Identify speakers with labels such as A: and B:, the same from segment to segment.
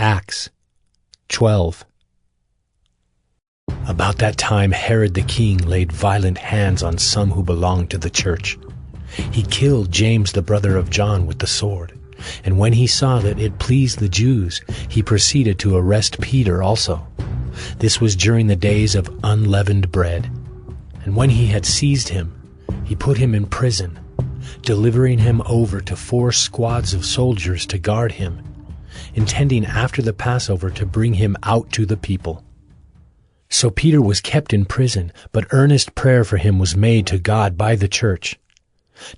A: Acts 12. About that time Herod the king laid violent hands on some who belonged to the church. He killed James the brother of John with the sword, and when he saw that it pleased the Jews, he proceeded to arrest Peter also. This was during the days of unleavened bread. And when he had seized him, he put him in prison, delivering him over to 4 squads of soldiers to guard him, intending after the Passover to bring him out to the people. So Peter was kept in prison, but earnest prayer for him was made to God by the church.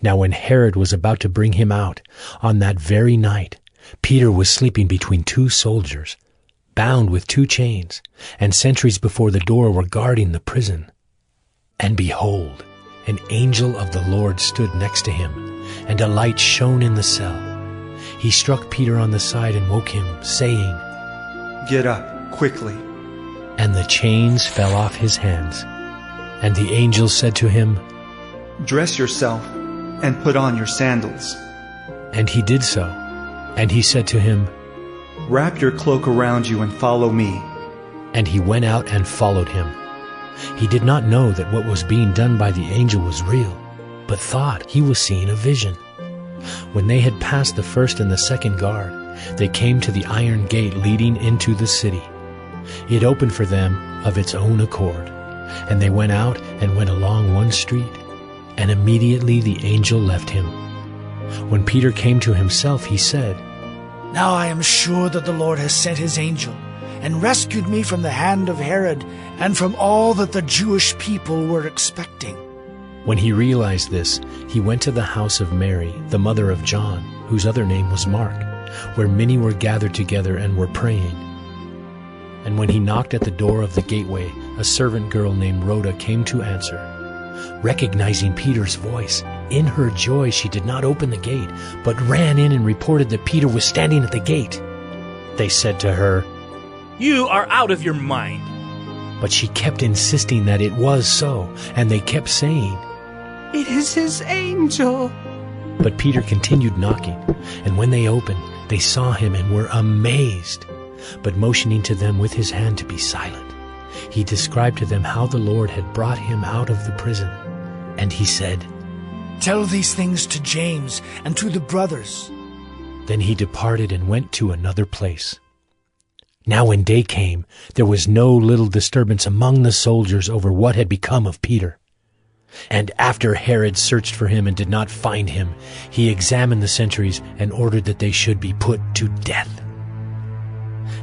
A: Now when Herod was about to bring him out, on that very night, Peter was sleeping between 2 soldiers, bound with 2 chains, and sentries before the door were guarding the prison. And behold, an angel of the Lord stood next to him, and a light shone in the cell. He struck Peter on the side and woke him, saying,
B: "Get up, quickly."
A: And the chains fell off his hands. And the angel said to him,
B: "Dress yourself and put on your sandals."
A: And he did so. And he said to him,
B: "Wrap your cloak around you and follow me."
A: And he went out and followed him. He did not know that what was being done by the angel was real, but thought he was seeing a vision. When they had passed the first and the second guard, they came to the iron gate leading into the city. It opened for them of its own accord, and they went out and went along one street, and immediately the angel left him. When Peter came to himself, he said,
C: "Now I am sure that the Lord has sent his angel and rescued me from the hand of Herod and from all that the Jewish people were expecting."
A: When he realized this, he went to the house of Mary, the mother of John, whose other name was Mark, where many were gathered together and were praying. And when he knocked at the door of the gateway, a servant girl named Rhoda came to answer. Recognizing Peter's voice, in her joy she did not open the gate, but ran in and reported that Peter was standing at the gate. They said to her,
D: "You are out of your mind."
A: But she kept insisting that it was so, and they kept saying,
E: "It is his angel."
A: But Peter continued knocking, and when they opened, they saw him and were amazed. But motioning to them with his hand to be silent, he described to them how the Lord had brought him out of the prison. And he said,
C: "Tell these things to James and to the brothers."
A: Then he departed and went to another place. Now when day came, there was no little disturbance among the soldiers over what had become of Peter. And after Herod searched for him and did not find him, he examined the sentries and ordered that they should be put to death.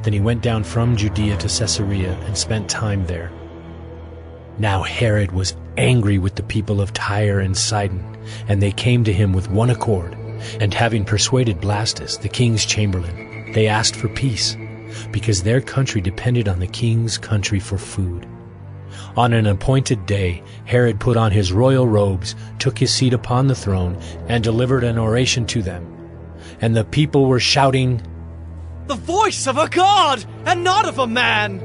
A: Then he went down from Judea to Caesarea and spent time there. Now Herod was angry with the people of Tyre and Sidon, and they came to him with one accord, and having persuaded Blastus, the king's chamberlain, they asked for peace, because their country depended on the king's country for food. On an appointed day, Herod put on his royal robes, took his seat upon the throne, and delivered an oration to them. And the people were shouting,
E: "The voice of a god, and not of a man!"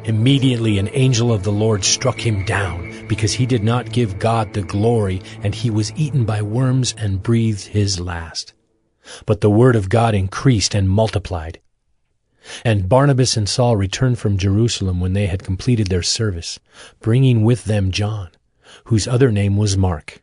A: Immediately an angel of the Lord struck him down, because he did not give God the glory, and he was eaten by worms and breathed his last. But the word of God increased and multiplied. And Barnabas and Saul returned from Jerusalem when they had completed their service, bringing with them John, whose other name was Mark.